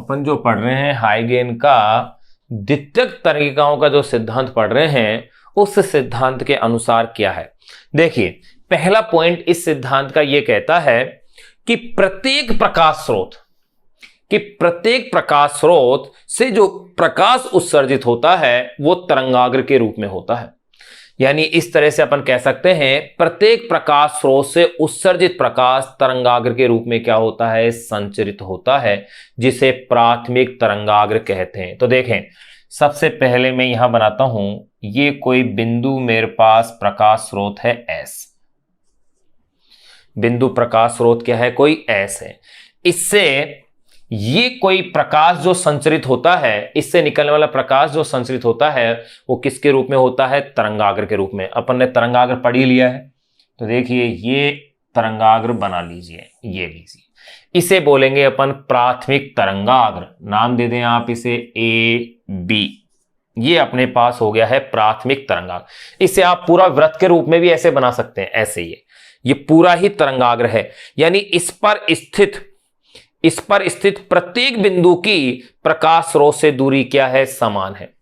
अपन जो पढ़ रहे हैं हाइगेन का द्वितीयक तरंगिकाओं का जो सिद्धांत पढ़ रहे हैं, उस सिद्धांत के अनुसार क्या है। देखिए, पहला पॉइंट इस सिद्धांत का यह कहता है कि प्रत्येक प्रकाश स्रोत से जो प्रकाश उत्सर्जित होता है वो तरंगाग्र के रूप में होता है। यानी इस तरह से अपन कह सकते हैं प्रत्येक प्रकाश स्रोत से उत्सर्जित प्रकाश तरंगाग्र के रूप में क्या होता है, संचरित होता है, जिसे प्राथमिक तरंगाग्र कहते हैं। तो देखें, सबसे पहले मैं यहां बनाता हूं, ये कोई बिंदु मेरे पास प्रकाश स्रोत है S। बिंदु प्रकाश स्रोत क्या है, कोई S है। इससे ये कोई प्रकाश जो संचरित होता है, इससे निकलने वाला प्रकाश जो संचरित होता है वो किसके रूप में होता है, तरंगाग्र के रूप में। अपन ने तरंगाग्र पढ़ ही लिया है, तो देखिए ये तरंगाग्र बना लीजिए, ये लीजिए, इसे बोलेंगे अपन प्राथमिक तरंगाग्र। नाम दे दें आप इसे AB। ये अपने पास हो गया है प्राथमिक तरंगाग्र। इसे आप पूरा वृत्त के रूप में भी ऐसे बना सकते हैं, ऐसे ये पूरा ही तरंगाग्र है। यानी इस पर स्थित प्रत्येक बिंदु की प्रकाश स्रोत से दूरी क्या है, समान है।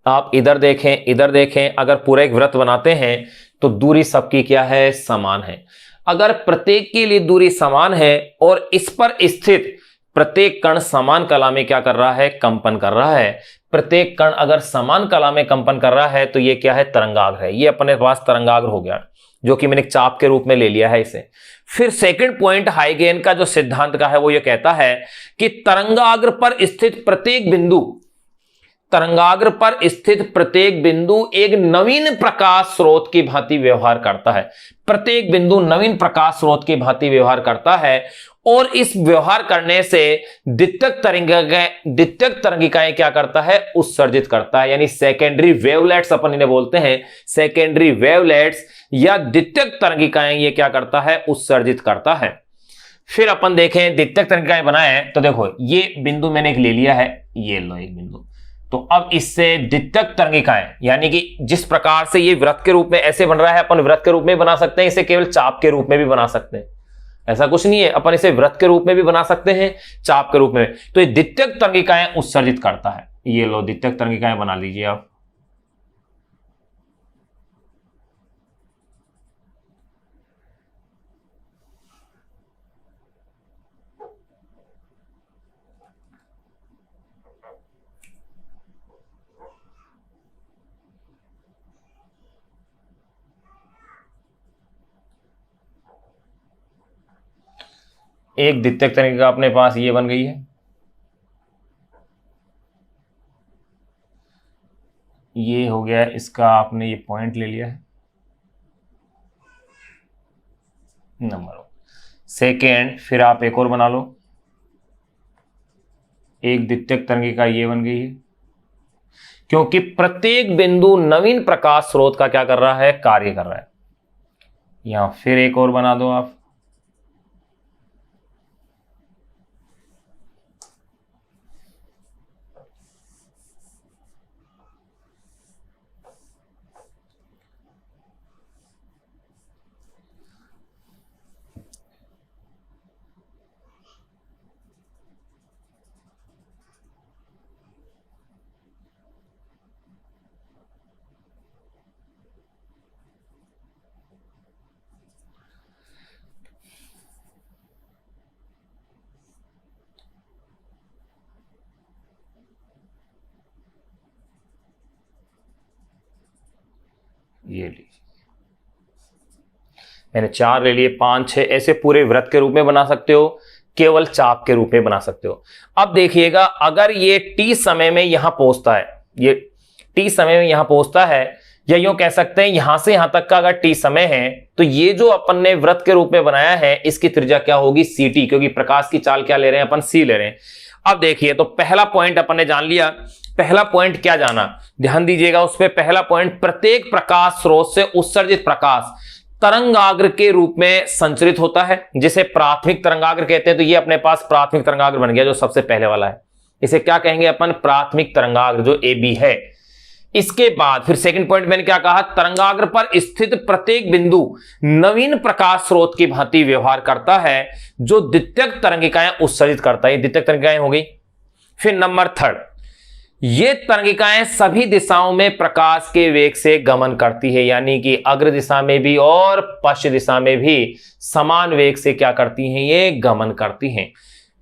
आप इधर देखें, अगर पूरा एक वृत्त बनाते हैं तो दूरी सबकी क्या है, समान है। अगर प्रत्येक के लिए दूरी समान है और इस पर स्थित प्रत्येक कण समान कला में क्या कर रहा है, कंपन कर रहा है। प्रत्येक कण अगर समान कला में कंपन कर रहा है तो ये क्या है, तरंगाग्र है। ये अपने पास तरंगाग्र हो गया, जो कि मैंने एक चाप के रूप में ले लिया है इसे। फिर सेकंड पॉइंट हाइगेन का जो सिद्धांत का है वो ये कहता है कि तरंगाग्र पर स्थित प्रत्येक बिंदु एक नवीन प्रकाश स्रोत की भांति व्यवहार करता है। प्रत्येक बिंदु नवीन प्रकाश स्रोत की भांति व्यवहार करता है और इस व्यवहार करने से द्वितीयक तरंगिकाएं क्या करता है, उत्सर्जित करता है। यानी सेकेंडरी वेवलेट्स अपन इन्हें बोलते हैं, सेकेंडरी वेवलेट्स या द्वितीयक तरंगिकाएं ये क्या करता है, उत्सर्जित करता है। फिर अपन देखें द्वितीयक तरंगिकाएं बनाए, तो देखो ये बिंदु मैंने एक ले लिया है, ये लो एक बिंदु। तो अब इससे द्वितीयक तरंगिकाएं, यानी कि जिस प्रकार से ये वृत्त के रूप में ऐसे बन रहा है, अपन वृत्त के रूप में बना सकते हैं, इसे केवल चाप के रूप में भी बना सकते हैं। ऐसा कुछ नहीं है, अपन इसे वृत्त के रूप में भी बना सकते हैं, चाप के रूप में। तो ये द्वितीयक तरंगिकाएं उत्सर्जित करता है। ये लो द्वितीयक तरंगिकाएं बना लीजिए आप। एक द्वितीयक तरंगिका अपने पास ये बन गई है। ये हो गया, इसका आपने ये पॉइंट ले लिया है नंबर सेकेंड। फिर आप एक और बना लो, एक द्वितीयक तरंगिका ये बन गई है, क्योंकि प्रत्येक बिंदु नवीन प्रकाश स्रोत का क्या कर रहा है, कार्य कर रहा है। यहां फिर एक और बना दो आप। ये लीजिए, मैंने 4 ले लिए, 5 6 ऐसे पूरे वृत्त के रूप में बना सकते हो, केवल चाप के रूप में बना सकते हो। अब देखिएगा, अगर ये t समय में यहां पहुंचता है, ये t समय में यहां पहुंचता है, या यूं कह सकते हैं यहां से यहां तक का अगर t समय है, तो ये जो अपन ने वृत्त के रूप में बनाया है इसकी त्रिज्या क्या होगी, ct, क्योंकि प्रकाश की चाल क्या ले रहे हैं अपन, c ले रहे हैं। अब देखिए, तो पहला पॉइंट अपन ने जान लिया। पहला पॉइंट क्या जाना, ध्यान दीजिएगा उस पर। पहला पॉइंट, प्रत्येक प्रकाश स्रोत से उत्सर्जित प्रकाश तरंगाग्र के रूप में संचरित होता है, जिसे प्राथमिक तरंगाग्र कहते हैं। तो ये अपने पास प्राथमिक तरंगाग्र बन गया, जो सबसे पहले वाला है। इसे क्या कहेंगे अपन, प्राथमिक तरंगाग्र, जो AB है। इसके बाद फिर सेकंड पॉइंट मैंने क्या कहा, तरंगाग्र पर स्थित प्रत्येक बिंदु नवीन प्रकाश स्रोत की भांति व्यवहार करता है जो द्वितीयक तरंगिकाएं उत्सर्जित करता है। द्वितीयक तरंगिकाएं हो गई। फिर नंबर थर्ड, ये तरंगिकाएं सभी दिशाओं में प्रकाश के वेग से गमन करती है, यानी कि अग्र दिशा में भी और पश्चिम दिशा में भी समान वेग से क्या करती हैं, ये गमन करती हैं।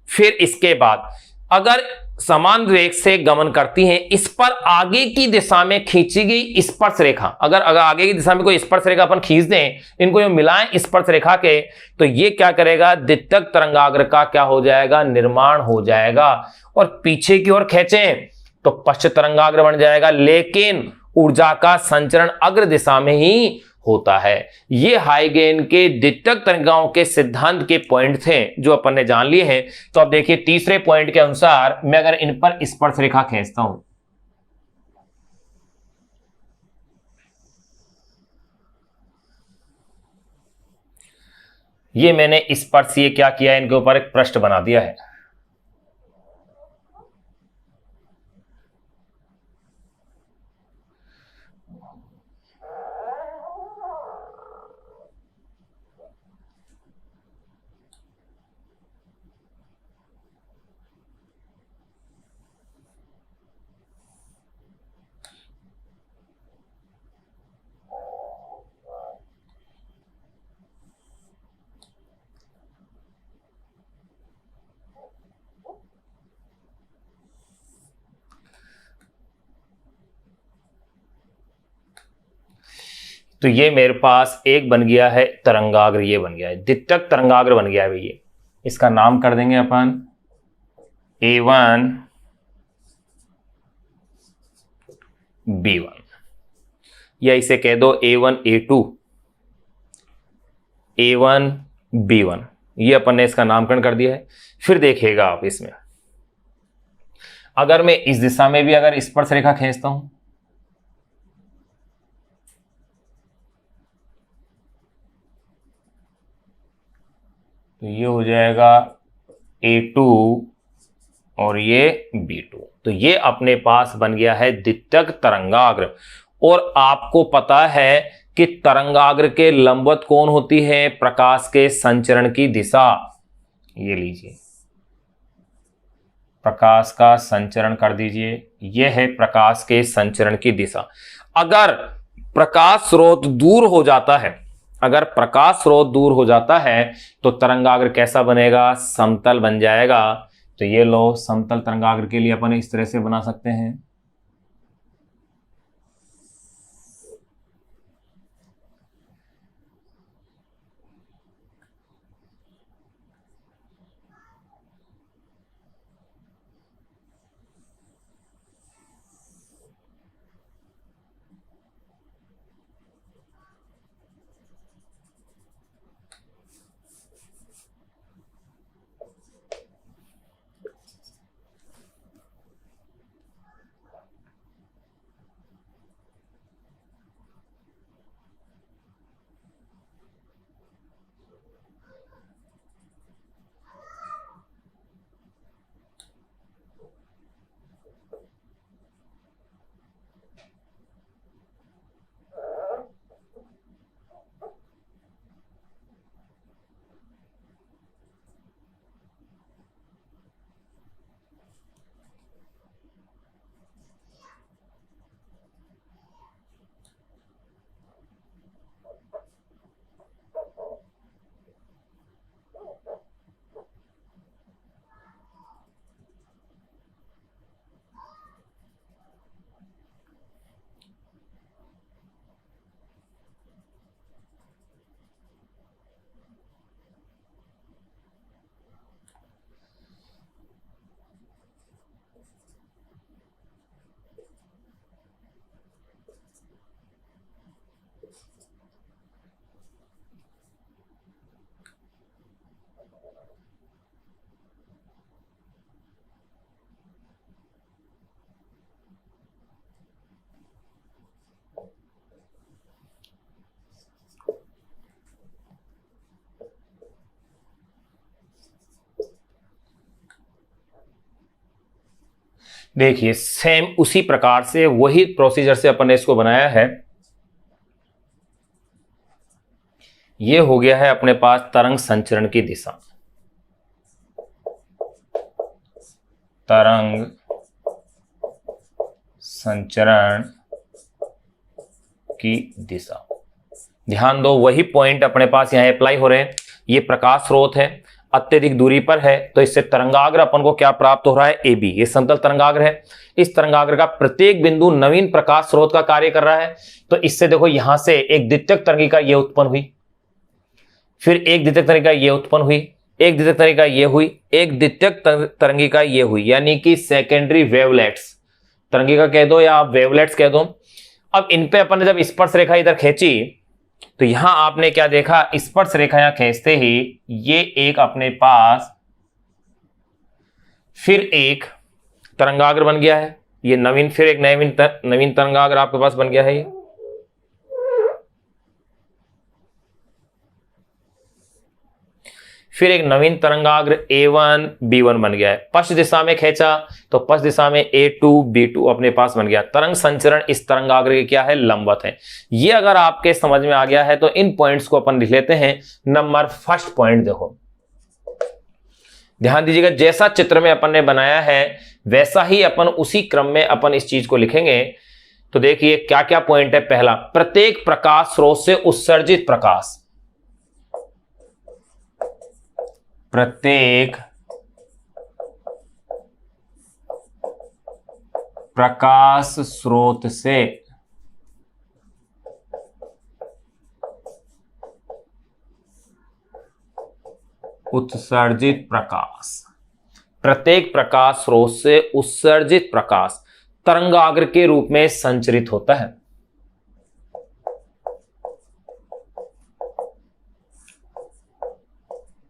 फिर इसके बाद अगर समान वेग से गमन करती हैं, इस पर आगे की दिशा में खींची गई स्पर्श रेखा, अगर आगे की दिशा में कोई स्पर्श रेखा अपन खींच दें, इनको ये मिलाएं स्पर्श रेखा के, तो ये क्या करेगा, द्वितीयक तरंगाग्र का क्या हो जाएगा, निर्माण हो जाएगा। और पीछे की ओर खींचें तो पश्चिम तरंगाग्र बन जाएगा, लेकिन ऊर्जा का संचरण अग्र दिशा में ही होता है। ये हाइगेन के द्वितीयक तरंगिकाओं के सिद्धांत के पॉइंट थे जो अपन ने जान लिए हैं। तो अब देखिए तीसरे पॉइंट के अनुसार मैं अगर इन पर स्पर्श रेखा खींचता हूं, ये मैंने स्पर्श ये क्या किया, इनके ऊपर एक पृष्ठ बना दिया है। तो ये मेरे पास एक बन गया है तरंगाग्र, ये बन गया है द्वितीयक तरंगाग्र बन गया है भैया। इसका नाम कर देंगे अपन A1 B1, या इसे कह दो A1 A2 A1 B1, ये अपन ने इसका नामकरण कर दिया है। फिर देखिएगा आप इसमें, अगर मैं इस दिशा में भी अगर स्पर्श रेखा खींचता हूं, तो ये हो जाएगा A2 और ये B2। तो ये अपने पास बन गया है द्वितीयक तरंगाग्र। और आपको पता है कि तरंगाग्र के लंबवत कौन होती है, प्रकाश के संचरण की दिशा। ये लीजिए, प्रकाश का संचरण कर दीजिए, यह है प्रकाश के संचरण की दिशा। अगर प्रकाश स्रोत दूर हो जाता है, अगर प्रकाश स्रोत दूर हो जाता है तो तरंगाग्र कैसा बनेगा, समतल बन जाएगा। तो ये लो, समतल तरंगाग्र के लिए अपन इस तरह से बना सकते हैं। देखिए सेम उसी प्रकार से वही प्रोसीजर से अपन ने इसको बनाया है। ये हो गया है अपने पास तरंग संचरण की दिशा, तरंग संचरण की दिशा। ध्यान दो वही पॉइंट अपने पास यहां अप्लाई हो रहे हैं। ये प्रकाश स्रोत है, अत्यधिक दूरी पर है, तो इससे तरंगाग्र अपन को क्या प्राप्त हो रहा है, AB। ये समतल तरंगाग्र है। इस तरंगाग्र का प्रत्येक बिंदु नवीन प्रकाश स्रोत का कार्य कर रहा है। तो इससे देखो यहां से एक द्वितीयक तरंगिका ये उत्पन्न हुई, फिर एक द्वितीयक तरंगिका ये उत्पन्न हुई, एक द्वितीयक तरंगिका ये हुई, एक द्वितीयक तरंगिका ये हुई, यानी कि सेकेंडरी वेवलेट्स, तरंगिका कह दो या आप वेवलेट्स कह दो। अब इन पे अपन ने जब स्पर्श रेखा इधर खींची तो यहां आपने क्या देखा, स्पर्श रेखा यहां खींचते ही ये एक अपने पास फिर एक तरंगाग्र बन गया है। ये नवीन, फिर एक नवीन तरंगाग्र आपके पास बन गया है। ये फिर एक नवीन तरंगाग्र A1 B1 बन गया है। पश्च दिशा में खींचा तो पश्च दिशा में A2 B2 अपने पास बन गया। तरंग संचरण इस तरंगाग्र के क्या है, लंबवत है। ये अगर आपके समझ में आ गया है तो इन पॉइंट्स को अपन लिख लेते हैं। नंबर फर्स्ट पॉइंट देखो, ध्यान दीजिएगा, जैसा चित्र में अपन ने बनाया है वैसा ही अपन उसी क्रम में अपन इस चीज को लिखेंगे। तो देखिए क्या क्या पॉइंट है। पहला, प्रत्येक प्रकाश स्रोत से उत्सर्जित प्रकाश, प्रत्येक प्रकाश स्रोत से उत्सर्जित प्रकाश, प्रत्येक प्रकाश स्रोत से उत्सर्जित प्रकाश तरंगाग्र के रूप में संचरित होता है।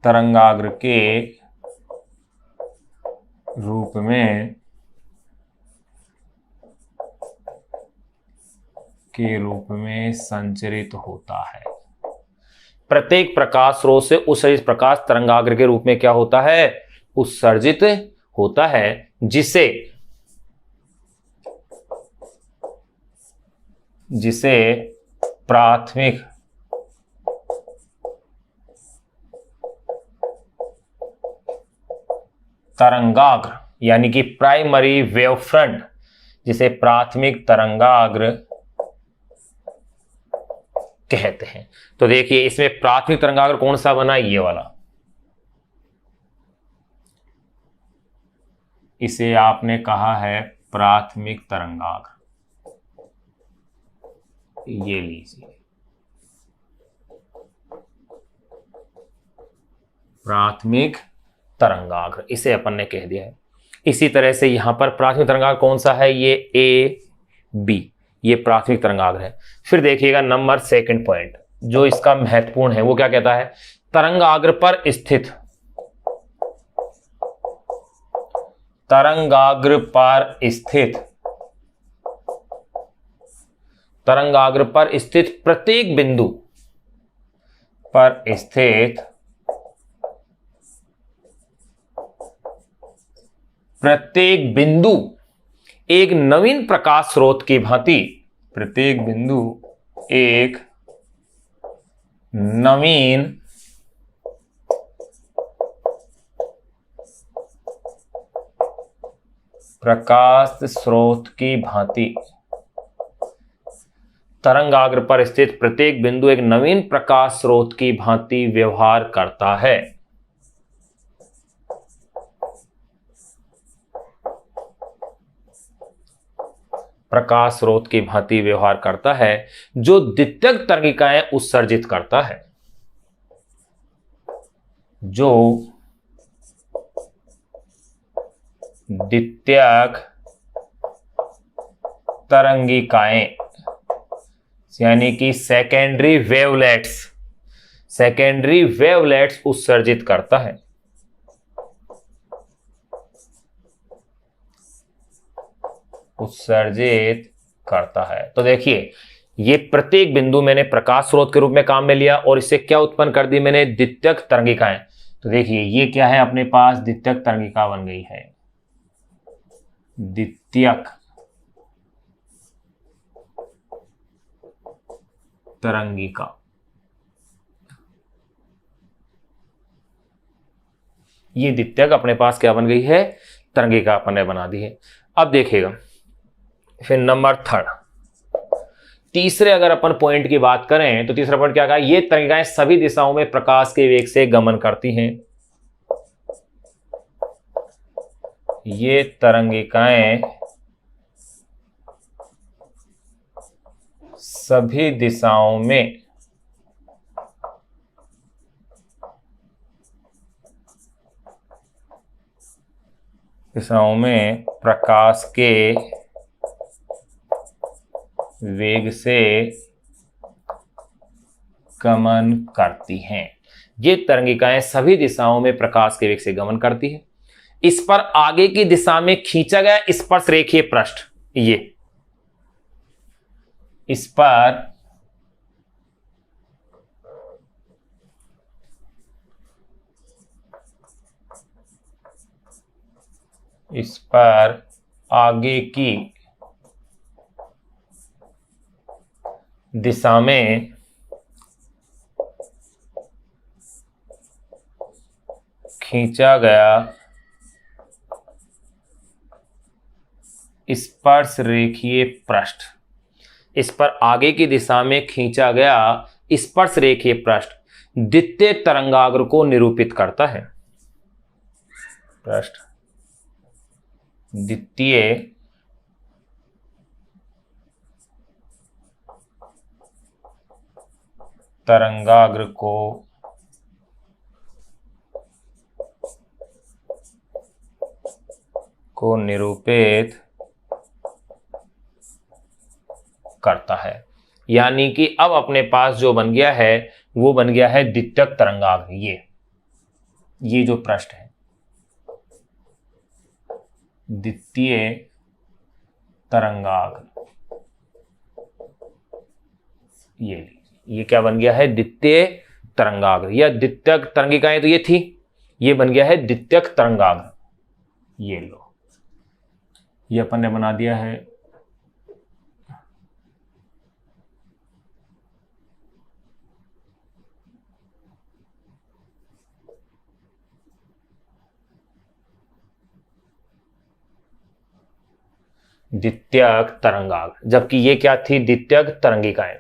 तरंगाग्र के रूप में संचरित होता है। प्रत्येक प्रकाश स्रोत से उत्सर्जित प्रकाश तरंगाग्र के रूप में क्या होता है, उत्सर्जित होता है, जिसे प्राथमिक तरंगाग्र यानी कि प्राइमरी वेव फ्रंट, जिसे प्राथमिक तरंगाग्र कहते हैं। तो देखिए इसमें प्राथमिक तरंगाग्र कौन सा बना, ये वाला। इसे आपने कहा है प्राथमिक तरंगाग्र। ये लीजिए प्राथमिक तरंगाग्र, इसे अपन ने कह दिया है। इसी तरह से यहां पर प्राथमिक तरंगाग्र कौन सा है, ये AB, ये प्राथमिक तरंगाग्र है। फिर देखिएगा नंबर सेकंड पॉइंट जो इसका महत्वपूर्ण है, वो क्या कहता है, तरंगाग्र पर स्थित, तरंगाग्र पर स्थित प्रत्येक बिंदु पर स्थित प्रत्येक बिंदु एक नवीन प्रकाश स्रोत की भांति, प्रत्येक बिंदु एक नवीन प्रकाश स्रोत की भांति, तरंगाग्र पर स्थित प्रत्येक बिंदु एक नवीन प्रकाश स्रोत की भांति व्यवहार करता है। प्रकाश स्रोत की भांति व्यवहार करता है, जो द्वितीयक तरंगिकाएं उत्सर्जित करता है, जो द्वितीयक तरंगिकाएं यानी कि सेकेंडरी वेवलेट्स उत्सर्जित करता है। उत्सर्जित करता है। तो देखिए ये प्रत्येक बिंदु मैंने प्रकाश स्रोत के रूप में काम में लिया और इससे क्या उत्पन्न कर दी मैंने, द्वितीयक तरंगिकाएं। तो देखिए ये क्या है, अपने पास द्वितीयक तरंगिका बन गई है, द्वितीयक द्वितीयक तरंगिका। ये द्वितीयक अपने पास क्या बन गई है, तरंगिका अपन ने बना दी है। अब देखिएगा फिर नंबर थर्ड, तीसरे अगर अपन पॉइंट की बात करें तो तीसरा पॉइंट क्या कहा, ये तरंगिकाएं सभी दिशाओं में प्रकाश के वेग से गमन करती हैं। ये तरंगिकाएं सभी दिशाओं में प्रकाश के वेग से गमन करती हैं। ये तरंगिकाएं सभी दिशाओं में प्रकाश के वेग से गमन करती है। इस पर आगे की दिशा में खींचा गया स्पर्श रेखीय पृष्ठ, ये इस पर आगे की दिशा में खींचा गया स्पर्श रेखीय पृष्ठ, इस पर आगे की दिशा में खींचा गया स्पर्श रेखीय पृष्ठ द्वितीय तरंगाग्र को निरूपित करता है। पृष्ठ द्वितीय तरंगाग्र को निरूपित करता है। यानी कि अब अपने पास जो बन गया है वो बन गया है द्वितीयक तरंगाग्र। ये जो पृष्ठ है द्वितीय तरंगाग्र, ये क्या बन गया है, द्वितीय तरंगाग्र। या द्वितीयक तरंगिकाएं तो ये थी, ये बन गया है द्वितीयक तरंगाग्र। ये लो, ये अपन ने बना दिया है। द्वितीयक तरंगाग्र, जबकि ये क्या थी, द्वितीयक तरंगिकाएं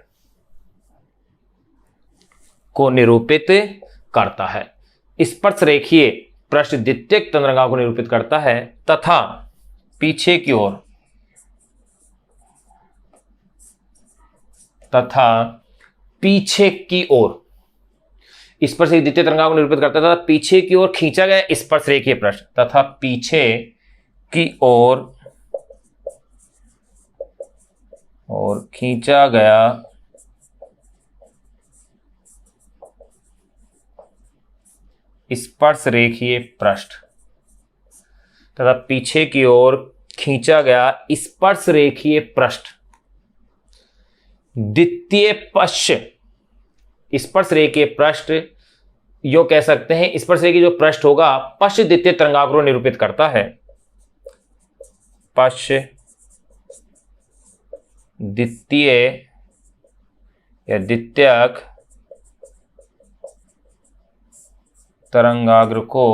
को निरूपित करता है। स्पर्श रेखीय पृष्ठ द्वितीयक तरंगाग्र को निरूपित करता है तथा पीछे की ओर स्पर्श द्वितीय तरंगाग्र को निरूपित करता है तथा पीछे की ओर खींचा गया स्पर्श रेखीय पृष्ठ तथा पीछे की ओर खींचा गया स्पर्श रेखीय पृष्ठ तथा पीछे की ओर खींचा गया स्पर्श रेखीय पृष्ठ द्वितीय पश्च स्पर्श रेखीय पृष्ठ, यो कह सकते हैं स्पर्श रेखीय जो पृष्ठ होगा पश्च द्वितीय तरंगाग्र को निरूपित करता है। पश्च द्वितीय या द्वितीयक तरंगाग्र को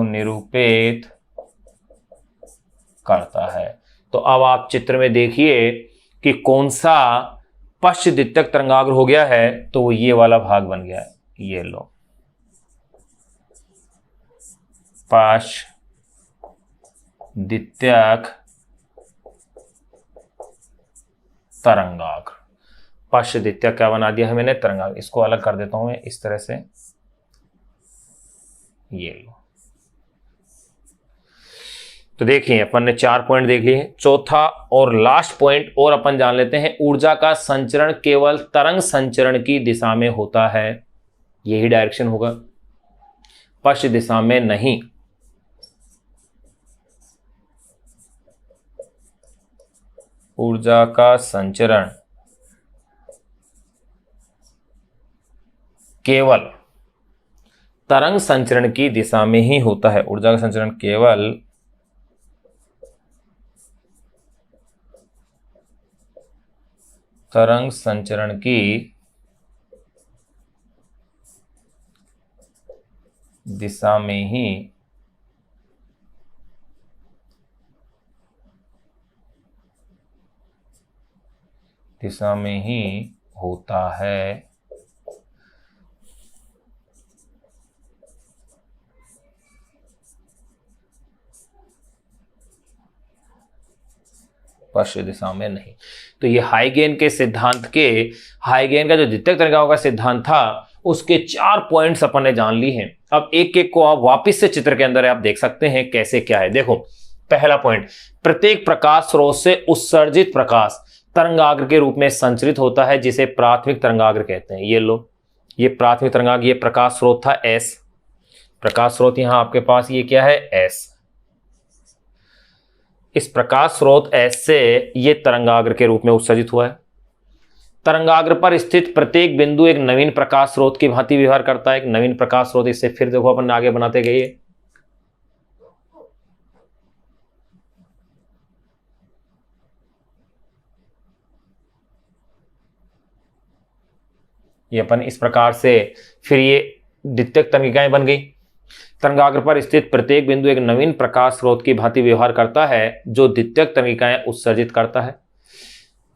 निरूपित करता है। तो अब आप चित्र में देखिए कि कौन सा पश्च द्वितीयक तरंगाग्र हो गया है, तो वो ये वाला भाग बन गया है। ये लो, पश्च द्वितीयक तरंगाग्र। पश्च द्वितीयक क्या बना दिया है मैंने, तरंगाग्र। इसको अलग कर देता हूं मैं इस तरह से, ये लो। तो देखिए अपन ने 4 पॉइंट देख लिए। चौथा और लास्ट पॉइंट और अपन जान लेते हैं। ऊर्जा का संचरण केवल तरंग संचरण की दिशा में होता है, यही डायरेक्शन होगा, पश्च दिशा में नहीं। ऊर्जा का संचरण केवल तरंग संचरण की दिशा में ही होता है। ऊर्जा का संचरण केवल तरंग संचरण की दिशा में ही होता है। पश्चिम दिशा में नहीं। तो ये हाइगेन के सिद्धांत के, हाइगेन का जो द्वितीयक तरीकाओं का सिद्धांत था उसके 4 पॉइंट्स अपन ने जान ली हैं। अब एक एक को आप वापस से चित्र के अंदर आप देख सकते हैं कैसे क्या है। देखो, पहला पॉइंट, प्रत्येक प्रकाश स्रोत से उत्सर्जित प्रकाश तरंगाग्र के रूप में संचरित होता है, जिसे प्राथमिक तरंगाग्र कहते हैं। ये लो, ये प्राथमिक तरंगाग्र, ये प्रकाश स्रोत था एस, प्रकाश स्रोत यहां आपके पास ये क्या है एस। इस प्रकाश स्रोत एस से ये तरंगाग्र के रूप में उत्सर्जित हुआ है। तरंगाग्र पर स्थित प्रत्येक बिंदु एक नवीन प्रकाश स्रोत की भांति व्यवहार करता है। एक नवीन प्रकाश स्रोत, इससे फिर देखो अपन आगे बनाते गए, ये अपन इस प्रकार से फिर ये द्वितीयक तंगिकाएं बन गई। तरंगाग्र पर स्थित प्रत्येक बिंदु एक नवीन प्रकाश स्रोत की भांति व्यवहार करता है, जो द्वितीयक तंगिकाएं उत्सर्जित करता है।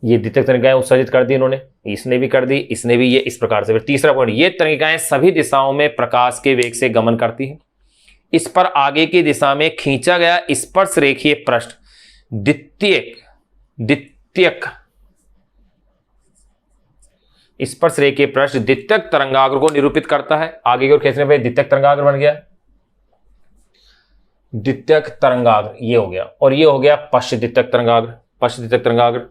ये द्वितीयक तंगिकाएं उत्सर्जित कर दी इन्होंने, इसने भी कर दी, इसने भी, ये इस प्रकार से। फिर तीसरा पॉइंट, ये तंगिकाएं सभी दिशाओं में प्रकाश के वेग से गमन करती है। इस पर आगे की दिशा में खींचा गया स्पर्श रेखीय पृष्ठ द्वितीयक स्पर्श रेखीय पृष्ठ द्वितीयक तरंगाग्र को निरूपित करता है। आगे की ओर खींचने पर द्वितीयक तरंगाग्र बन गया, द्वितीयक तरंगाग्र ये हो गया, और ये हो गया पश्च द्वितीयक तरंगाग्र। पश्च द्वितीयक तरंगाग्र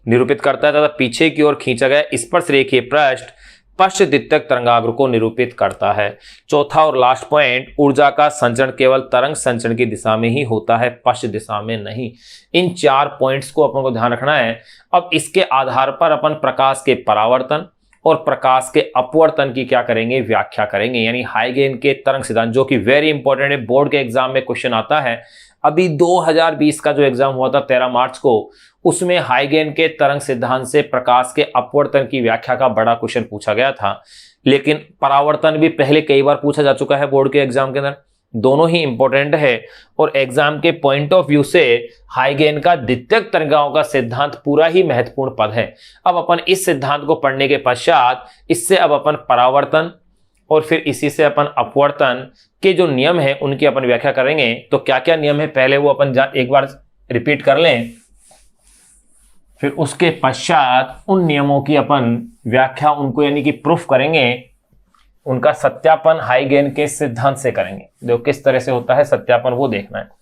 निरूपित करता है तथा पीछे की ओर खींचा गया स्पर्श रेखीय पृष्ठ पश्च द्वितीयक तरंगाग्र को निरूपित करता है। चौथा और लास्ट पॉइंट, ऊर्जा का संचरण केवल तरंग संचरण की दिशा में ही होता है, पश्च दिशा में नहीं। इन 4 पॉइंट्स को अपन को ध्यान रखना है। अब इसके आधार पर अपन प्रकाश के परावर्तन और प्रकाश के अपवर्तन की क्या करेंगे, व्याख्या करेंगे। यानी हाइगेन के तरंग सिद्धांत, जो कि वेरी इंपॉर्टेंट है, बोर्ड के एग्जाम में क्वेश्चन आता है। अभी 2020 का जो एग्जाम हुआ था 13 मार्च को, उसमें हाइगेन के तरंग सिद्धांत से प्रकाश के अपवर्तन की व्याख्या का बड़ा क्वेश्चन पूछा गया था। लेकिन परावर्तन भी पहले कई बार पूछा जा चुका है बोर्ड के एग्जाम के अंदर। दोनों ही इंपॉर्टेंट है और एग्जाम के पॉइंट ऑफ व्यू से हाइगेन का द्वितीयक तरंगाओं का सिद्धांत पूरा ही महत्वपूर्ण पद है। अब अपन इस सिद्धांत को पढ़ने के पश्चात इससे अब अपन परावर्तन और फिर इसी से अपन अपवर्तन के जो नियम है उनकी अपन व्याख्या करेंगे। तो क्या क्या नियम है पहले वो अपन एक बार रिपीट कर लें, फिर उसके पश्चात उन नियमों की अपन व्याख्या, उनको यानी कि प्रूफ करेंगे, उनका सत्यापन हाइगेन के सिद्धांत से करेंगे। देखो किस तरह से होता है सत्यापन, वो देखना है।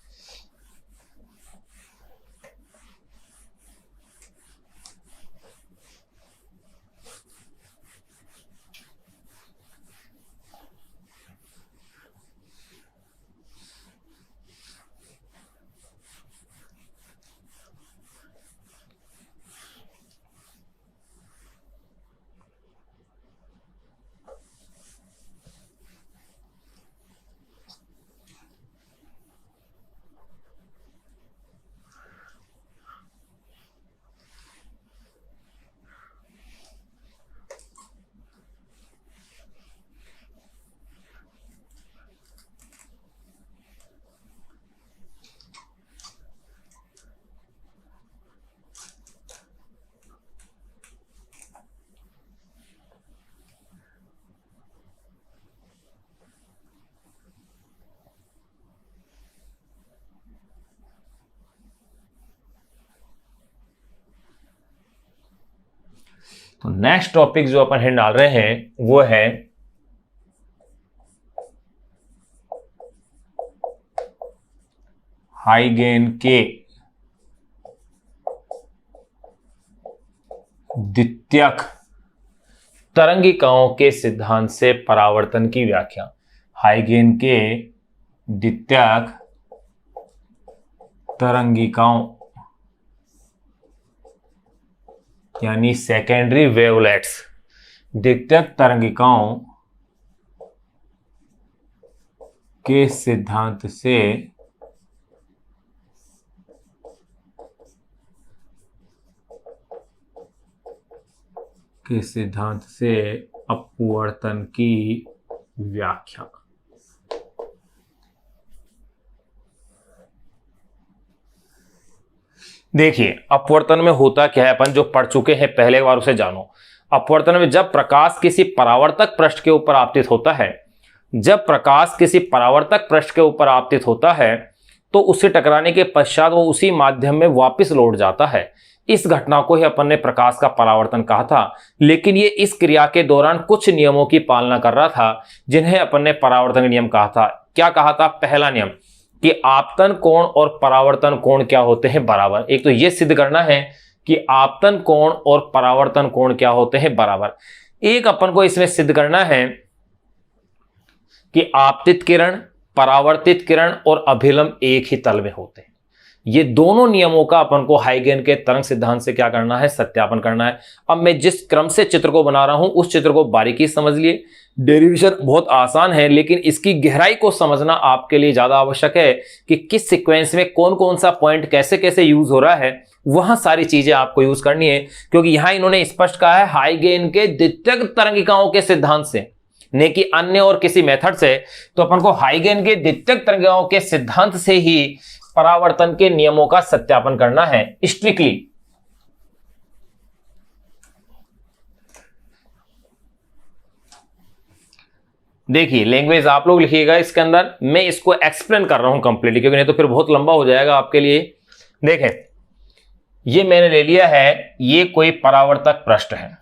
तो नेक्स्ट टॉपिक जो अपन डाल रहे हैं वो है हाइगेन के द्वितीयक तरंगिकाओं के सिद्धांत से परावर्तन की व्याख्या। हाइगेन के द्वितीयक तरंगिकाओं यानी सेकेंडरी वेवलेट्स, द्वितीयक तरंगिकाओं के सिद्धांत से अपवर्तन की व्याख्या। देखिए अपवर्तन में होता क्या है, अपन जो पढ़ चुके हैं पहले बार उसे जानो। अपवर्तन में जब प्रकाश किसी परावर्तक पृष्ठ के ऊपर आपतित होता है, जब प्रकाश किसी परावर्तक पृष्ठ के ऊपर आपतित होता है तो उससे टकराने के पश्चात वो उसी माध्यम में वापस लौट जाता है। इस घटना को ही अपन ने प्रकाश का परावर्तन कहा था। लेकिन ये इस क्रिया के दौरान कुछ नियमों की पालना कर रहा था जिन्हें अपन ने परावर्तन नियम कहा था। क्या कहा था? पहला नियम कि आपतन कोण और परावर्तन कोण क्या होते हैं? बराबर। एक तो ये सिद्ध करना है कि आपतन कोण और परावर्तन कोण क्या होते हैं? बराबर। एक अपन को इसमें सिद्ध करना है कि आपतित किरण, परावर्तित किरण और अभिलंब एक ही तल में होते हैं। ये दोनों नियमों का अपन को हाइगेन के तरंग सिद्धांत से क्या करना है? सत्यापन करना है। अब मैं जिस क्रम से चित्र को बना रहा हूं उस चित्र को बारीकी समझ लिए। डेरिवेशन बहुत आसान है लेकिन इसकी गहराई को समझना आपके लिए ज्यादा आवश्यक है कि किस सीक्वेंस में कौन कौन सा पॉइंट कैसे कैसे यूज हो रहा है, वहां सारी चीजें आपको यूज करनी है। क्योंकि यहां इन्होंने स्पष्ट कहा है हाइगेन के द्वितीयक तरंगिकाओं के सिद्धांत से, न कि अन्य और किसी मेथड से। तो अपन को हाइगेन के द्वितीयक तरंगिकाओं के सिद्धांत से ही परावर्तन के नियमों का सत्यापन करना है स्ट्रिक्टली। देखिए लैंग्वेज आप लोग लिखिएगा इसके अंदर, मैं इसको एक्सप्लेन कर रहा हूं कंप्लीटली क्योंकि नहीं तो फिर बहुत लंबा हो जाएगा आपके लिए। देखें ये मैंने ले लिया है, ये कोई परावर्तक पृष्ठ है,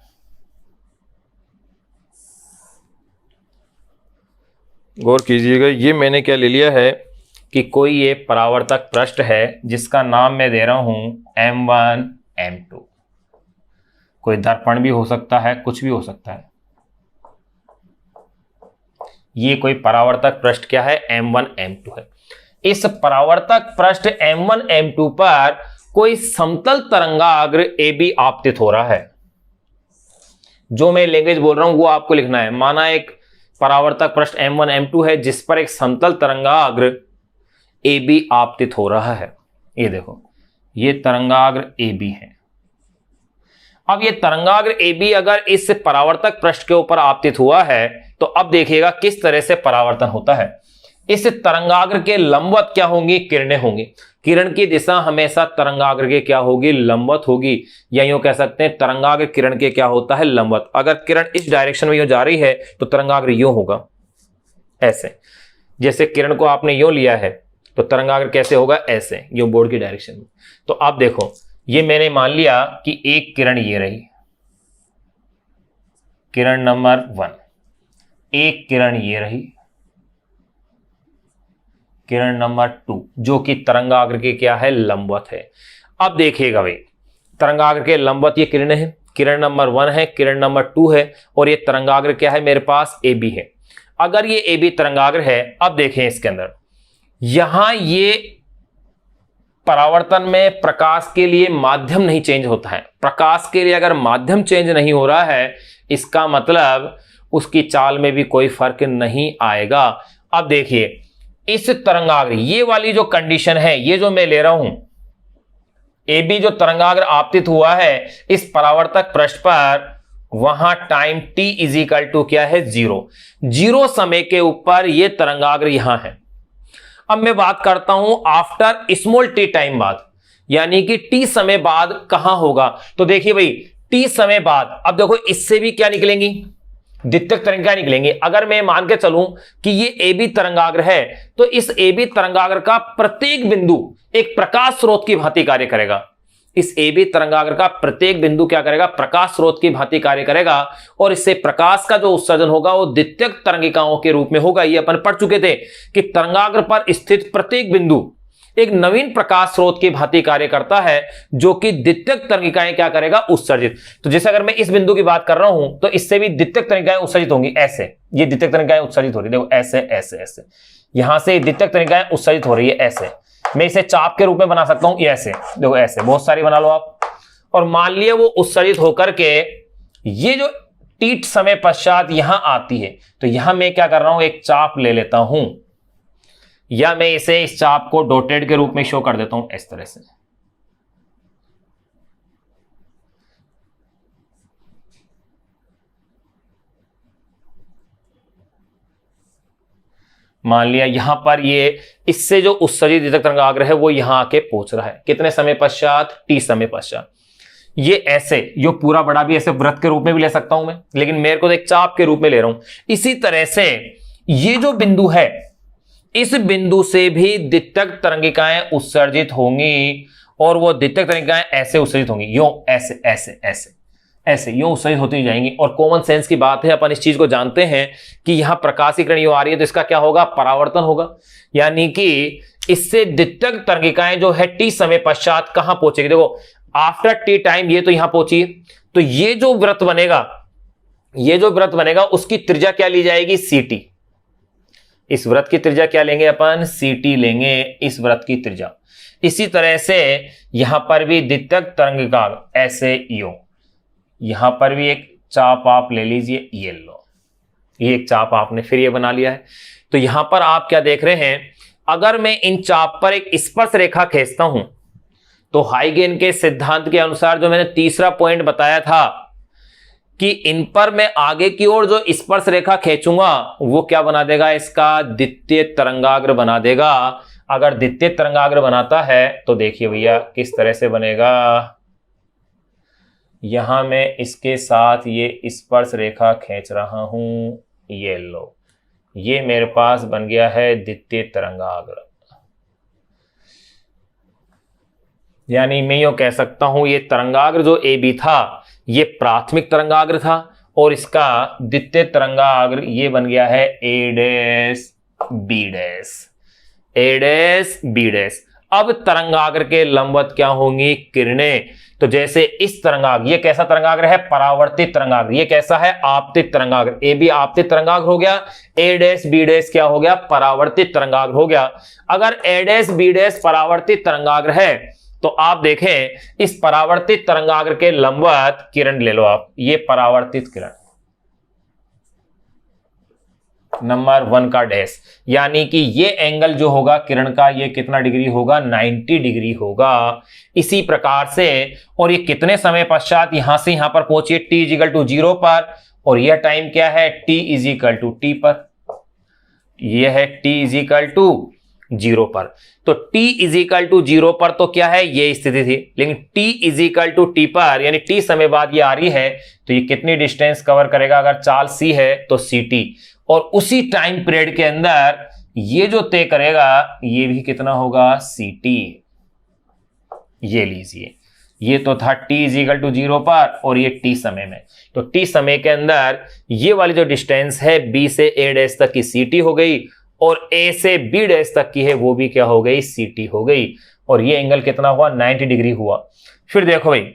गौर कीजिएगा। ये मैंने क्या ले लिया है कि कोई ये परावर्तक पृष्ठ है जिसका नाम मैं दे रहा हूं M1 M2। कोई दर्पण भी हो सकता है, कुछ भी हो सकता है। ये कोई परावर्तक पृष्ठ क्या है? M1 M2 है। इस परावर्तक पृष्ठ M1 M2 पर कोई समतल तरंगाग्र AB आपतित हो रहा है। जो मैं लैंग्वेज बोल रहा हूं वो आपको लिखना है। माना एक परावर्तक पृष्ठ M1 M2 है जिस पर एक समतल तरंगाग्र AB आपतित हो रहा है। ये देखो ये तरंगाग्र AB है। अब ये तरंगाग्र AB अगर इस परावर्तक पृष्ठ के ऊपर आपतित हुआ है तो अब देखिएगा किस तरह से परावर्तन होता है। इस तरंगाग्र के लंबवत क्या होंगी? किरणें होंगी। किरण की दिशा हमेशा तरंगाग्र के क्या होगी? लंबवत होगी। या यूं कह सकते हैं तरंगाग्र किरण के क्या होता है? लंबवत। अगर किरण इस डायरेक्शन में यूं जा रही है तो तरंगाग्र यूं होगा, ऐसे। जैसे किरण को आपने यूं लिया है तो तरंगाग्र कैसे होगा? ऐसे, यूं बोर्ड की डायरेक्शन में। तो आप देखो ये मैंने मान लिया कि एक किरण ये रही, किरण नंबर 1। एक किरण ये रही, किरण नंबर 2, जो कि तरंगाग्र के क्या है? लंबवत है। अब देखिएगा भाई तरंगाग्र के लंबवत ये किरणें हैं। किरण नंबर 1 है, किरण नंबर 2 है और ये तरंगाग्र क्या है? मेरे पास AB है। अगर ये AB तरंगाग्र है, अब देखें इसके अंदर यहां ये परावर्तन में प्रकाश के लिए माध्यम नहीं चेंज होता है। प्रकाश के लिए अगर माध्यम चेंज नहीं हो रहा है इसका मतलब उसकी चाल में भी कोई फर्क नहीं आएगा। अब देखिए इस तरंगाग्र, ये वाली जो कंडीशन है, ये जो मैं ले रहा हूं AB जो तरंगाग्र आपतित हुआ है इस परावर्तक पृष्ठ पर, वहां टाइम t इजिकल टू क्या है? 0। 0 समय के ऊपर ये तरंगाग्र यहां है। अब मैं बात करता हूं आफ्टर स्मॉल t टाइम बाद, यानी कि t समय बाद कहां होगा? तो देखिए भाई t समय बाद, अब देखो इससे भी क्या निकलेंगी? द्वितीयक तरंगिकाएं निकलेंगी। अगर मैं मान के चलूं कि ये AB तरंगाग्र है तो इस AB तरंगाग्र का प्रत्येक बिंदु एक प्रकाश स्रोत की भांति कार्य करेगा। इस AB तरंगाग्र का प्रत्येक बिंदु क्या करेगा? प्रकाश स्रोत की भांति कार्य करेगा और इससे प्रकाश का जो उत्सर्जन होगा वो द्वितीयक तरंगिकाओं के रूप में होगा। ये अपन पढ़ चुके थे कि तरंगाग्र पर स्थित प्रत्येक बिंदु एक नवीन प्रकाश स्रोत की भांति कार्य करता है जो कि द्वितीयक तरंगिकाएं क्या करेगा? उत्सर्जित। तो जैसे अगर मैं इस बिंदु की बात कर रहा हूं तो इससे भी द्वितीयक तरंगिकाएं उत्सर्जित होंगी। ऐसे ये द्वितीयक तरंगिकाएं उत्सर्जित हो रही है, देखो ऐसे ऐसे ऐसे, यहां से द्वितीयक तरंगिकाएं उत्सर्जित हो रही है ऐसे। मैं इसे चाप के रूप में बना सकता हूं, ये ऐसे, देखो ऐसे, बहुत सारी बना लो आप। और मान लिया वो उत्सर्जित होकर के ये जो टी समय पश्चात यहां आती है, तो यहां मैं क्या कर रहा हूं? एक चाप ले लेता हूं। या मैं इसे इस चाप को डॉटेड के रूप में शो कर देता हूं इस तरह से। मान लिया यहां पर ये इससे जो उत्सर्जित द्वितीयक तरंगाग्र है वो यहां आके पहुंच रहा है, कितने समय पश्चात, टी समय पश्चात। ये ऐसे यो पूरा बड़ा भी ऐसे वृत्त के रूप में भी ले सकता हूं मैं, लेकिन मेरे को एक चाप के रूप में ले रहा हूं। इसी तरह से ये जो बिंदु है, इस बिंदु से भी द्वितीयक तरंगिकाएं उत्सर्जित होंगी और वो द्वितीयक तरंगिकाएं ऐसे उत्सर्जित होंगी, यो ऐसे ऐसे ऐसे ऐसे यो उत्सर्जित होती जाएंगी। और कॉमन सेंस की बात है, अपन इस चीज को जानते हैं कि यहां प्रकाश की किरण यो आ रही है तो इसका क्या होगा, परावर्तन होगा। यानी कि इससे द्वितीयक तरंगिकाएं जो है टी समय पश्चात कहां पहुंचेगी, देखो आफ्टर टी टाइम ये तो यहां पहुंची है, तो ये जो वृत्त बनेगा, ये जो वृत्त बनेगा उसकी त्रिज्या क्या ली जाएगी, ct। इस वृत्त की त्रिज्या क्या लेंगे अपन, ct लेंगे इस वृत्त की त्रिज्या। इसी तरह से यहां पर भी द्वितीयक तरंगिका ऐसे यो, यहां पर भी एक चाप आप ले लीजिए, ये लो, ये एक चाप आपने फिर ये बना लिया है। तो यहां पर आप क्या देख रहे हैं, अगर मैं इन चाप पर एक स्पर्श रेखा खींचता हूं तो हाइगेन के सिद्धांत के अनुसार जो मैंने तीसरा पॉइंट बताया था कि इन पर मैं आगे की ओर जो स्पर्श रेखा खींचूंगा वो क्या बना देगा, इसका द्वितीय तरंगाग्र बना देगा। अगर द्वितीय तरंगाग्र बनाता है तो देखिए भैया किस तरह से बनेगा, यहां मैं इसके साथ ये स्पर्श रेखा खींच रहा हूं, ये लो, ये मेरे पास बन गया है द्वितीय तरंगाग्र। यानी मैं यूं कह सकता हूं ये तरंगाग्र जो ए बी था ये प्राथमिक तरंगाग्र था और इसका द्वितीय तरंगाग्र ये बन गया है ए डैश बी डैश, ए डैश बी डैश। अब तरंगाग्र के लंबवत क्या होंगी, किरणें। तो जैसे इस तरंगाग्र, ये कैसा तरंगाग्र है, परावर्तित तरंगाग्र, ये कैसा है, आपतित तरंगाग्र। ए बी आपतित तरंगाग्र हो गया, ए डैश बी डैश क्या हो गया, परावर्तित तरंगाग्र हो गया। अगर ए डैश बी डैश परावर्तित तरंगाग्र है तो आप देखें इस परावर्तित तरंगाग्र के लंबवत किरण ले लो आप, ये परावर्तित किरण नंबर 1 का डैश, यानी कि ये एंगल जो होगा किरण का ये कितना डिग्री होगा, 90 डिग्री होगा। इसी प्रकार से, और ये कितने समय पश्चात यहां से यहां पर पहुंची, t इजिकल टू 0 पर, और यह टाइम क्या है, t इजिकल टू t पर, यह है t इजिकल टू 0 पर। तो t इजिकल टू 0 पर तो क्या है, ये स्थिति थी, लेकिन t इजिकल टू t पर यानी t समय बाद ये आ रही है तो ये कितनी डिस्टेंस कवर करेगा, अगर चाल c है तो ct, और उसी टाइम पीरियड के अंदर ये जो तय करेगा ये भी कितना होगा, ct। ये लीजिए, ये तो था t इजिकल टू 0 पर और ये t समय में, तो t समय के अंदर ये वाली जो डिस्टेंस है b से a डैश तक की ct हो गई और a से b डैश तक की है वो भी क्या हो गई, ct हो गई। और ये एंगल कितना हुआ, 90 डिग्री हुआ। फिर देखो भाई,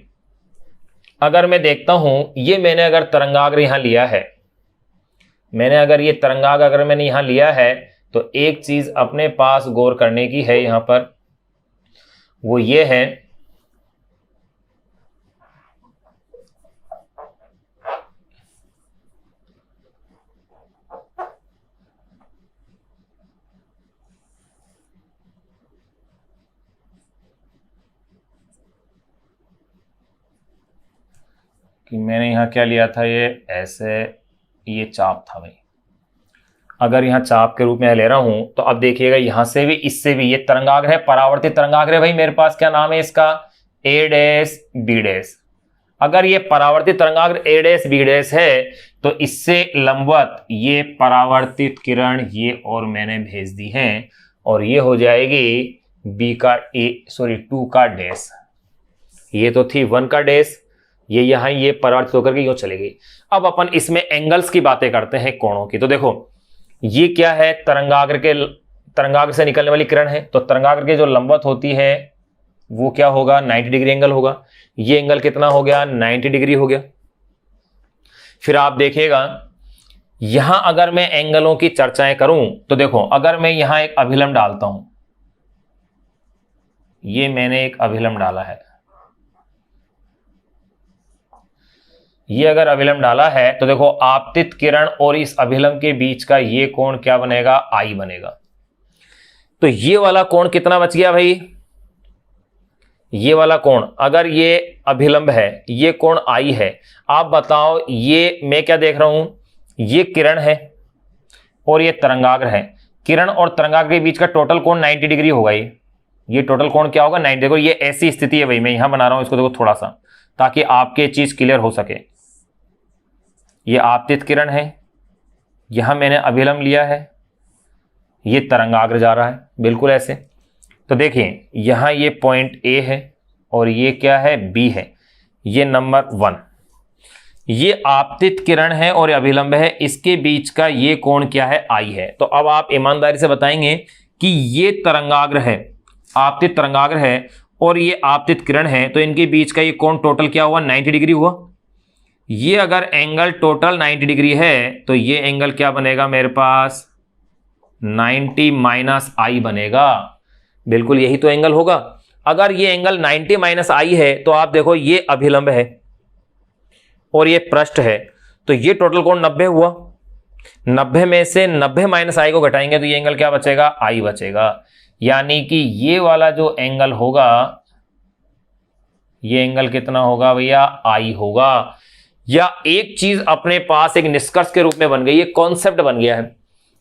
अगर मैं देखता हूं ये मैंने अगर तरंगाग्र यहां लिया है, मैंने अगर ये तरंगाग्र अगर मैंने यहां लिया है तो एक चीज अपने पास गौर करने की है यहां पर, वो ये है कि मैंने यहां क्या लिया था, ये ऐसे ये चाप था भाई। अगर यहां चाप के रूप में ले रहा हूं तो अब देखिएगा यहां से भी इससे भी ये तरंगाग्र है, परावर्तित तरंगाग्र है भाई, मेरे पास क्या नाम है इसका, ए डैश बी डैश। अगर ये परावर्तित तरंगाग्र ए डैश बी डैश है तो इससे लंबवत ये परावर्तित किरण ये और मैंने भेज दी है और ये हो जाएगी बी का 2 का डैश, ये तो थी 1 का डैश, ये यहां ये परावर्तित होकर के यूं चली गई। अब अपन इसमें एंगल्स की बातें करते हैं, कोणों की। तो देखो ये क्या है, तरंगाग्र से निकलने वाली किरण है, तो तरंगाग्र की जो लंबवत होती है वो क्या होगा, 90 डिग्री एंगल होगा। ये एंगल कितना हो गया, 90 डिग्री हो गया। फिर आप देखिएगा यहां अगर मैं एंगलों की चर्चाएं करूं तो देखो अगर मैं यहां एक अभिलंब डालता हूं, ये मैंने एक अभिलंब डाला है, ये अगर अभिलंब डाला है तो देखो आपतित किरण और इस अभिलंब के बीच का ये कोण क्या बनेगा, आई बनेगा। तो ये वाला कोण कितना बच गया भाई, ये वाला कोण, अगर ये अभिलंब है, ये कोण आई है, आप बताओ ये मैं क्या देख रहा हूं, ये किरण है और ये तरंगाग्र है। किरण और तरंगाग्र के बीच का टोटल कोण 90 डिग्री होगा। ये टोटल कोण क्या होगा 90। देखो ये ऐसी स्थिति है भाई, मैं यहां बना रहा हूं इसको, देखो थोड़ा सा, ताकि आपके चीज क्लियर हो सके। ये आपतित किरण है, यहां मैंने अभिलंब लिया है, ये तरंगाग्र जा रहा है बिल्कुल ऐसे। तो देखिए यहां ये पॉइंट ए है और ये क्या है बी है, ये नंबर 1, ये आपतित किरण है और अभिलंब है, इसके बीच का ये कोण क्या है आई है। तो अब आप ईमानदारी से बताएंगे कि ये तरंगाग्र है, आपतित तरंगाग्र है और ये आपतित किरण है, तो इनके बीच का ये कोण टोटल क्या हुआ 90 डिग्री हुआ। ये अगर एंगल टोटल 90 डिग्री है तो ये एंगल क्या बनेगा मेरे पास 90 माइनस आई बनेगा, बिल्कुल यही तो एंगल होगा। अगर ये एंगल 90 माइनस आई है तो आप देखो ये अभिलंब है और ये पृष्ठ है, तो ये टोटल कोण 90 हुआ। 90 में से 90 माइनस आई को घटाएंगे तो ये एंगल क्या बचेगा आई बचेगा। यानी कि ये वाला जो एंगल होगा, ये एंगल कितना होगा भैया आई होगा। या एक चीज अपने पास एक निष्कर्ष के रूप में बन गई, ये कॉन्सेप्ट बन गया है।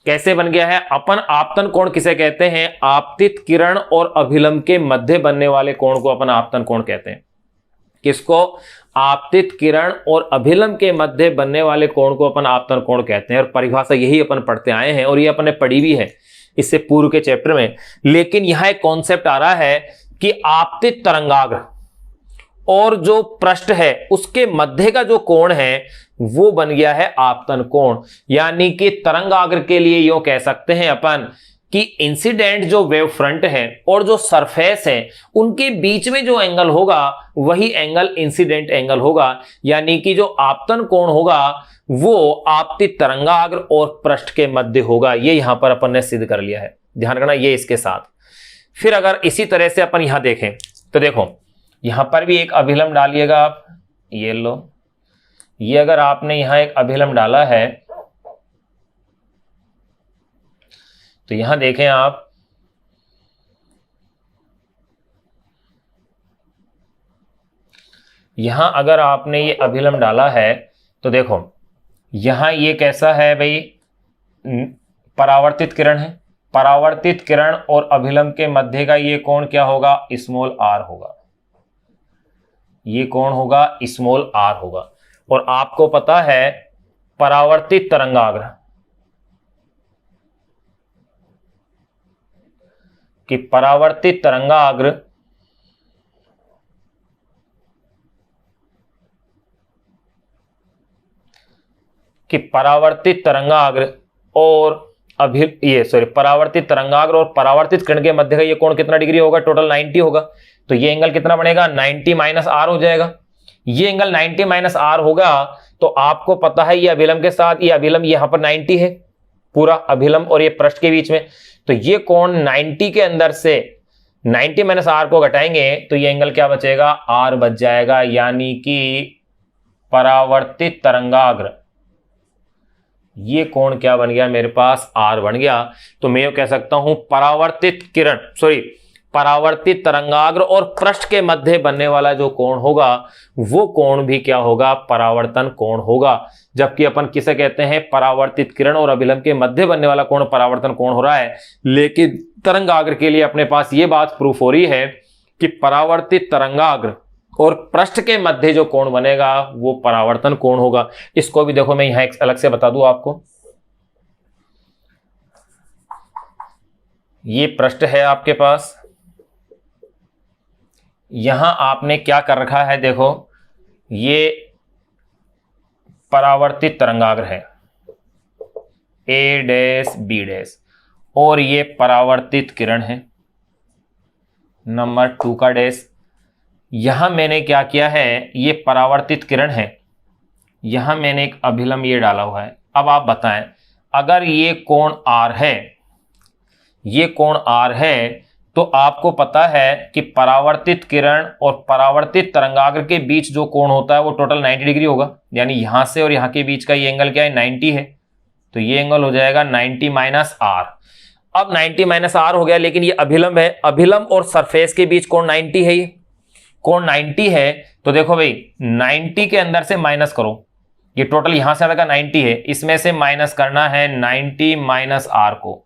कैसे बन गया है, अपन आपतन कोण किसे कहते हैं, आपतित किरण और अभिलंब के मध्य बनने वाले कोण को अपन आपतन कोण कहते हैं। किसको, आपतित किरण और अभिलंब के मध्य बनने वाले कोण को अपन आपतन कोण कहते हैं। और परिभाषा यही अपन पढ़ते आए हैं और ये अपन ने पढ़ी भी है इससे पूर्व के चैप्टर में। लेकिन यहां एक कॉन्सेप्ट आ रहा है कि आपतित तरंगाग्र और जो पृष्ठ है उसके मध्य का जो कोण है वो बन गया है आपतन कोण। यानी कि तरंगाग्र के लिए यूं कह सकते हैं अपन कि इंसिडेंट जो वेव फ्रंट है और जो सरफेस है उनके बीच में जो एंगल होगा वही एंगल इंसिडेंट एंगल होगा। यानी कि जो आपतन कोण होगा वो आपतित तरंगाग्र और पृष्ठ के मध्य होगा। ये यहां पर अपन ने सिद्ध कर लिया है, ध्यान रखना ये इसके साथ। फिर अगर इसी तरह से अपन यहां देखें तो देखो यहां पर भी एक अभिलंब डालिएगा आप, ये लो, ये अगर आपने यहां एक अभिलंब डाला है तो यहां देखें आप, यहां अगर आपने ये अभिलंब डाला है तो देखो यहां ये कैसा है भाई, परावर्तित किरण है। परावर्तित किरण और अभिलंब के मध्य का ये कोण क्या होगा स्मॉल आर होगा, ये कोण होगा स्मॉल आर होगा। और आपको पता है परावर्तित तरंगाग्र कि परावर्तित तरंगाग्र और परावर्तित तरंगाग्र और परावर्तित किरण के मध्य का ये कोण कितना डिग्री होगा, टोटल 90 होगा। तो ये एंगल कितना बनेगा 90 माइनस आर हो जाएगा। ये एंगल 90 माइनस आर होगा तो आपको पता है ये अभिलंब के साथ, ये अभिलंब यहां पर 90 है, पूरा अभिलंब और ये पृष्ठ के बीच में, तो ये कोण 90 के अंदर से 90 माइनस आर को घटाएंगे तो ये एंगल क्या बचेगा आर बच जाएगा। यानी कि परावर्तित तरंगाग्र ये कोण क्या बन गया मेरे पास आर बन गया। तो मैं ये कह सकता हूं परावर्तित तरंगाग्र और पृष्ठ के मध्य बनने वाला जो कोण होगा वो कोण भी क्या होगा परावर्तन कोण होगा। जबकि अपन किसे कहते हैं, परावर्तित किरण और अभिलंब के मध्य बनने वाला कोण परावर्तन कोण हो रहा है। लेकिन तरंगाग्र के लिए अपने पास ये बात प्रूफ हो रही है कि परावर्तित तरंगाग्र और पृष्ठ के मध्य जो कोण बनेगा वो परावर्तन कोण होगा। इसको भी देखो मैं यहां एक अलग से बता दूं आपको, ये पृष्ठ है आपके पास, यहां आपने क्या कर रखा है, देखो ये परावर्तित तरंगाग्र है ए डैश बी डैश और ये परावर्तित किरण है नंबर 2 का डैश। यहां मैंने क्या किया है, ये परावर्तित किरण है, यहां मैंने एक अभिलंब ये डाला हुआ है। अब आप बताएं अगर ये कोण आर है, ये कोण आर है तो आपको पता है कि परावर्तित किरण और परावर्तित तरंगाग्र के बीच जो कोण होता है वो टोटल 90 डिग्री होगा। यानी यहां से और यहां के बीच का ये एंगल क्या है 90 है, तो ये एंगल हो जाएगा 90 माइनस आर। अब 90 माइनस आर हो गया, लेकिन ये अभिलंब है, अभिलंब और सरफेस के बीच कोण 90 है, ये कोण 90 है। तो देखो भाई 90 के अंदर से माइनस करो, ये टोटल यहां से आएगा 90 है, इसमें से माइनस करना है 90 माइनस आर को,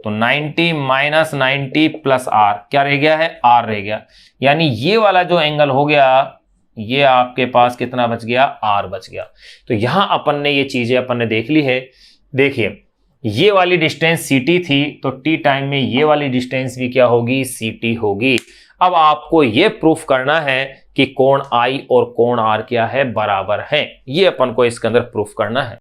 तो 90 माइनस 90 प्लस आर, क्या रह गया है, आर रह गया। यानी ये वाला जो एंगल हो गया, ये आपके पास कितना बच गया, आर बच गया। तो यहां अपन ने ये चीजें अपन ने देख ली है। देखिए ये वाली डिस्टेंस ct थी, तो t टाइम में ये वाली डिस्टेंस भी क्या होगी, ct होगी। अब आपको ये प्रूफ करना है कि कोण I और कोण R क्या है, बराबर है। ये अपन को इसके अंदर प्रूफ करना है।